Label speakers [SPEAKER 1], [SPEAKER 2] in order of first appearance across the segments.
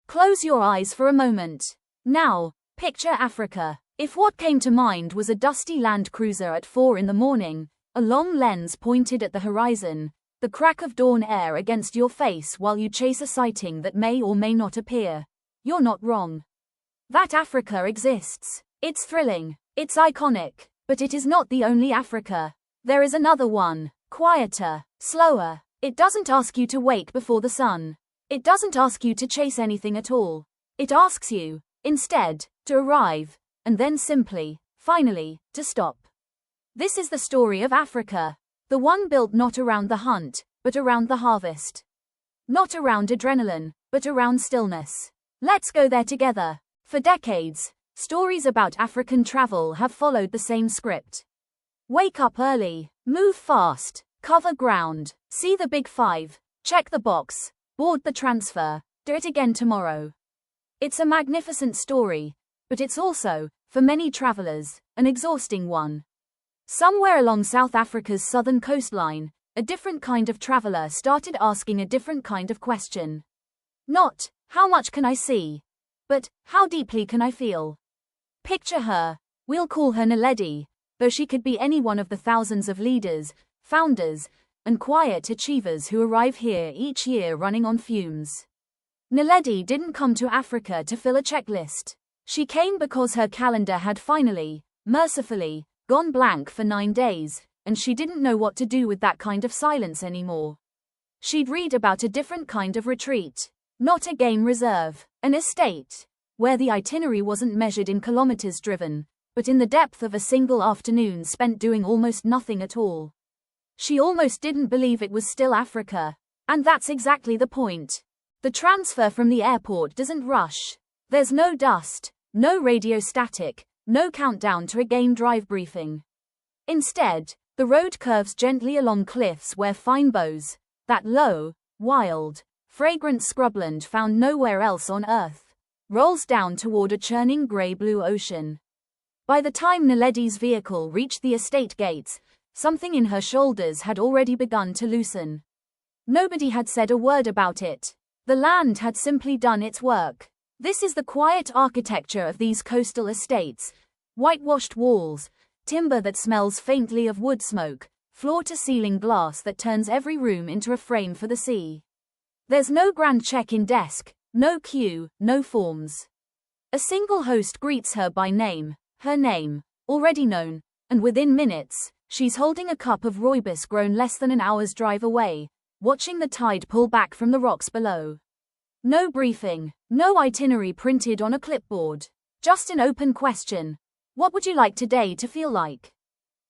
[SPEAKER 1] Close your eyes for a moment. Now, picture Africa. If what came to mind was a dusty Land Cruiser at 4 in the morning, a long lens pointed at the horizon, the crack of dawn air against your face while you chase a sighting that may or may not appear, you're not wrong. That Africa exists. It's thrilling. It's iconic. But it is not the only Africa. There is another one. Quieter. Slower. It doesn't ask you to wake before the sun. It doesn't ask you to chase anything at all. It asks you, instead, to arrive, and then simply, finally, to stop. This is the story of Africa. The one built not around the hunt, but around the harvest. Not around adrenaline, but around stillness. Let's go there together. For decades, stories about African travel have followed the same script. Wake up early, move fast, cover ground, see the big five, check the box, board the transfer, do it again tomorrow. It's a magnificent story, but it's also, for many travelers, an exhausting one. Somewhere along South Africa's southern coastline, a different kind of traveler started asking a different kind of question. Not, how much can I see? But, how deeply can I feel? Picture her. We'll call her Naledi, though she could be any one of the thousands of leaders, founders, and quiet achievers who arrive here each year running on fumes. Naledi didn't come to Africa to fill a checklist. She came because her calendar had finally, mercifully, gone blank for 9 days, and she didn't know what to do with that kind of silence anymore. She'd read about a different kind of retreat. Not a game reserve, an estate, where the itinerary wasn't measured in kilometers driven, but in the depth of a single afternoon spent doing almost nothing at all. She almost didn't believe it was still Africa. And that's exactly the point. The transfer from the airport doesn't rush. There's no dust, no radio static, no countdown to a game drive briefing. Instead, the road curves gently along cliffs where fynbos, that low, wild, fragrant scrubland found nowhere else on Earth, rolls down toward a churning grey-blue ocean. By the time Naledi's vehicle reached the estate gates, something in her shoulders had already begun to loosen. Nobody had said a word about it. The land had simply done its work. This is the quiet architecture of these coastal estates. Whitewashed walls, timber that smells faintly of wood smoke, floor-to-ceiling glass that turns every room into a frame for the sea. There's no grand check-in desk, no queue, no forms. A single host greets her by name, her name, already known, and within minutes, she's holding a cup of rooibos grown less than an hour's drive away, watching the tide pull back from the rocks below. No briefing, no itinerary printed on a clipboard. Just an open question. What would you like today to feel like?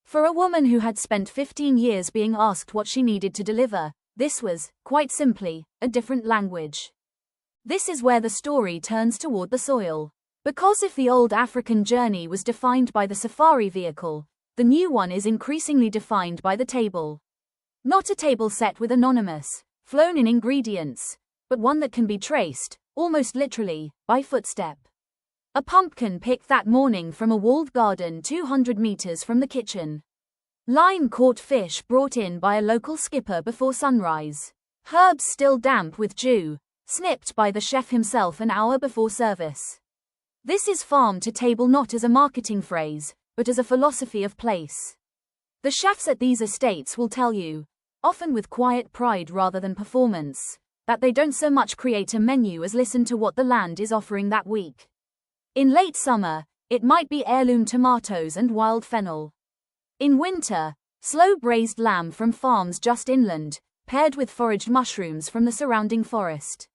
[SPEAKER 1] For a woman who had spent 15 years being asked what she needed to deliver, this was, quite simply, a different language. This is where the story turns toward the soil. Because if the old African journey was defined by the safari vehicle, the new one is increasingly defined by the table. Not a table set with anonymous, flown-in ingredients, but one that can be traced, almost literally, by footstep. A pumpkin picked that morning from a walled garden 200 meters from the kitchen. Line-caught fish brought in by a local skipper before sunrise. Herbs still damp with dew, snipped by the chef himself an hour before service. This is farm to table not as a marketing phrase, but as a philosophy of place. The chefs at these estates will tell you, often with quiet pride rather than performance, that they don't so much create a menu as listen to what the land is offering that week. In late summer, it might be heirloom tomatoes and wild fennel. In winter, slow braised lamb from farms just inland, paired with foraged mushrooms from the surrounding forest.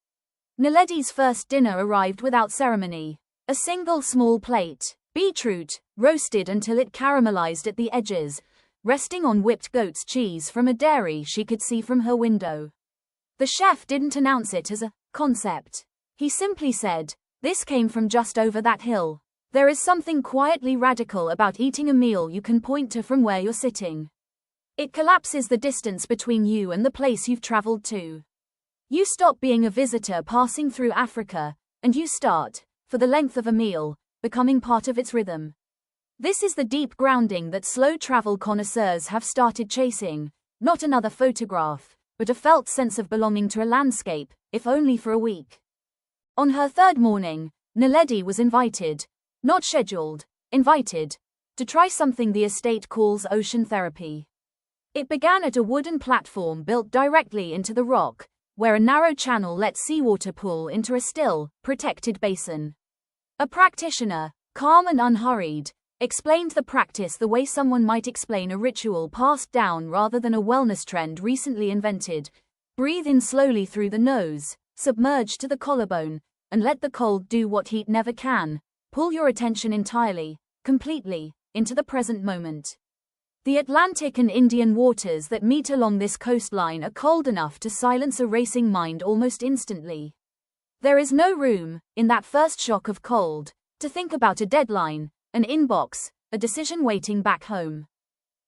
[SPEAKER 1] Naledi's first dinner arrived without ceremony. A single small plate, beetroot, roasted until it caramelized at the edges, resting on whipped goat's cheese from a dairy she could see from her window. The chef didn't announce it as a concept. He simply said, "This came from just over that hill." There is something quietly radical about eating a meal you can point to from where you're sitting. It collapses the distance between you and the place you've traveled to. You stop being a visitor passing through Africa, and you start, for the length of a meal, becoming part of its rhythm. This is the deep grounding that slow travel connoisseurs have started chasing, not another photograph, but a felt sense of belonging to a landscape, if only for a week. On her third morning, Naledi was invited, not scheduled, invited, to try something the estate calls ocean therapy. It began at a wooden platform built directly into the rock, where a narrow channel let seawater pool into a still, protected basin. A practitioner, calm and unhurried, explained the practice the way someone might explain a ritual passed down rather than a wellness trend recently invented. Breathe in slowly through the nose, submerge to the collarbone, and let the cold do what heat never can. Pull your attention entirely, completely, into the present moment. The Atlantic and Indian waters that meet along this coastline are cold enough to silence a racing mind almost instantly. There is no room, in that first shock of cold, to think about a deadline, an inbox, a decision waiting back home.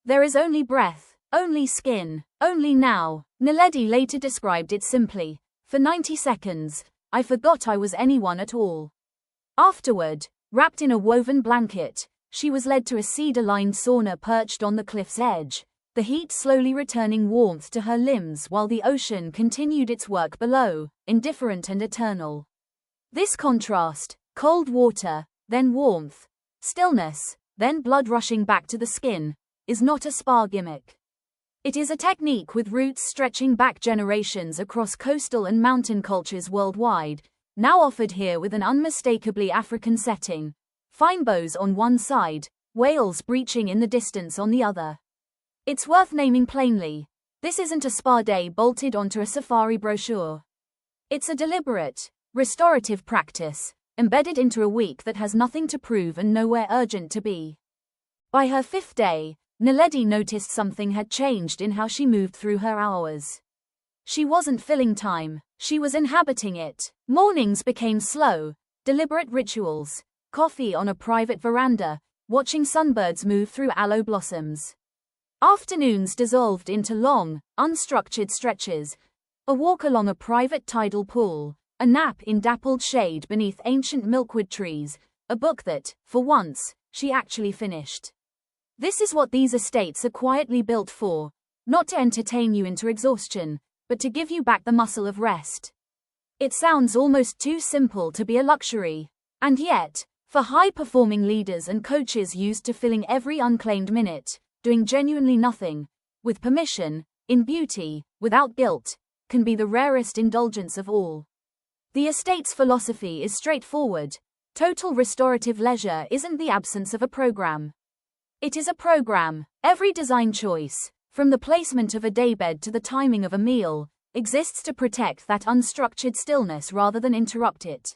[SPEAKER 1] There is only breath, only skin, only now. Naledi later described it simply. For 90 seconds, I forgot I was anyone at all. Afterward, wrapped in a woven blanket, she was led to a cedar-lined sauna perched on the cliff's edge, the heat slowly returning warmth to her limbs while the ocean continued its work below, indifferent and eternal. This contrast, cold water, then warmth, stillness, then blood rushing back to the skin, is not a spa gimmick. It is a technique with roots stretching back generations across coastal and mountain cultures worldwide, now offered here with an unmistakably African setting. Fynbos on one side, whales breaching in the distance on the other. It's worth naming plainly, this isn't a spa day bolted onto a safari brochure. It's a deliberate, restorative practice, embedded into a week that has nothing to prove and nowhere urgent to be. By her fifth day, Naledi noticed something had changed in how she moved through her hours. She wasn't filling time, she was inhabiting it. Mornings became slow, deliberate rituals, coffee on a private veranda, watching sunbirds move through aloe blossoms. Afternoons dissolved into long, unstructured stretches, a walk along a private tidal pool, a nap in dappled shade beneath ancient milkwood trees, a book that, for once, she actually finished. This is what these estates are quietly built for, not to entertain you into exhaustion, but to give you back the muscle of rest. It sounds almost too simple to be a luxury, and yet, for high-performing leaders and coaches used to filling every unclaimed minute, doing genuinely nothing, with permission, in beauty, without guilt, can be the rarest indulgence of all. The estate's philosophy is straightforward. Total restorative leisure isn't the absence of a program. It is a program. Every design choice, from the placement of a daybed to the timing of a meal, exists to protect that unstructured stillness rather than interrupt it.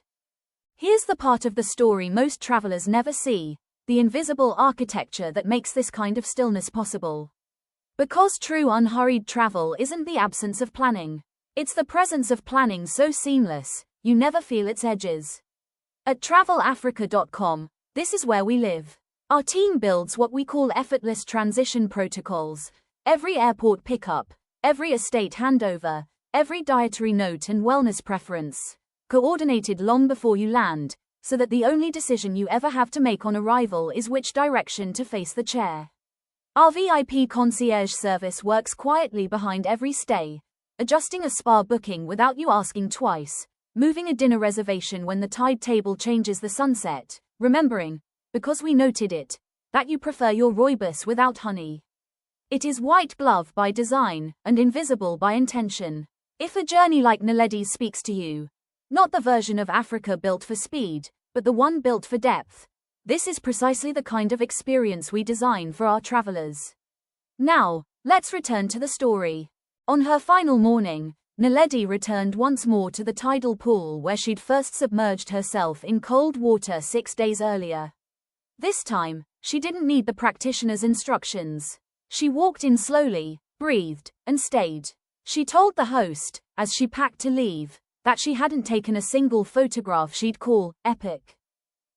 [SPEAKER 1] Here's the part of the story most travelers never see, the invisible architecture that makes this kind of stillness possible. Because true unhurried travel isn't the absence of planning. It's the presence of planning so seamless, you never feel its edges. At travelafrica.com, this is where we live. Our team builds what we call effortless transition protocols. Every airport pickup, every estate handover, every dietary note and wellness preference, coordinated long before you land, so that the only decision you ever have to make on arrival is which direction to face the chair. Our VIP concierge service works quietly behind every stay, adjusting a spa booking without you asking twice, moving a dinner reservation when the tide table changes the sunset, remembering, because we noted it, that you prefer your rooibos without honey. It is white glove by design, and invisible by intention. If a journey like Naledi's speaks to you, not the version of Africa built for speed, but the one built for depth, this is precisely the kind of experience we design for our travelers. Now, let's return to the story. On her final morning, Naledi returned once more to the tidal pool where she'd first submerged herself in cold water 6 days earlier. This time, she didn't need the practitioner's instructions. She walked in slowly, breathed, and stayed. She told the host, as she packed to leave, that she hadn't taken a single photograph she'd call epic.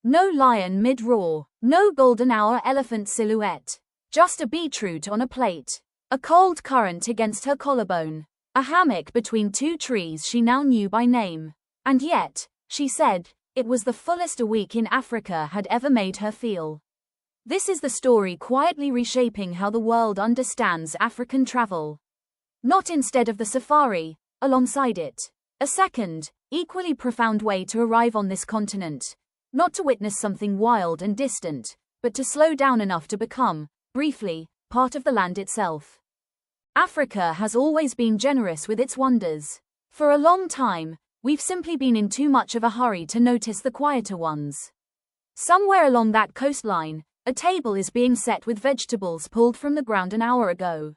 [SPEAKER 1] No lion mid-roar, no golden hour elephant silhouette, just a beetroot on a plate, a cold current against her collarbone, a hammock between two trees she now knew by name. And yet, she said, it was the fullest a week in Africa had ever made her feel. This is the story quietly reshaping how the world understands African travel. Not instead of the safari, alongside it. A second, equally profound way to arrive on this continent. Not to witness something wild and distant, but to slow down enough to become, briefly, part of the land itself. Africa has always been generous with its wonders. For a long time, we've simply been in too much of a hurry to notice the quieter ones. Somewhere along that coastline, a table is being set with vegetables pulled from the ground an hour ago.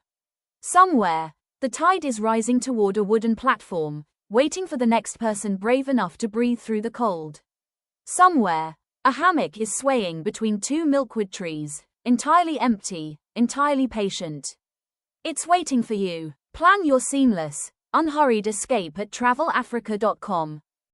[SPEAKER 1] Somewhere, the tide is rising toward a wooden platform, waiting for the next person brave enough to breathe through the cold. Somewhere, a hammock is swaying between two milkwood trees, entirely empty, entirely patient. It's waiting for you. Plan your seamless, unhurried escape at travelafrica.com.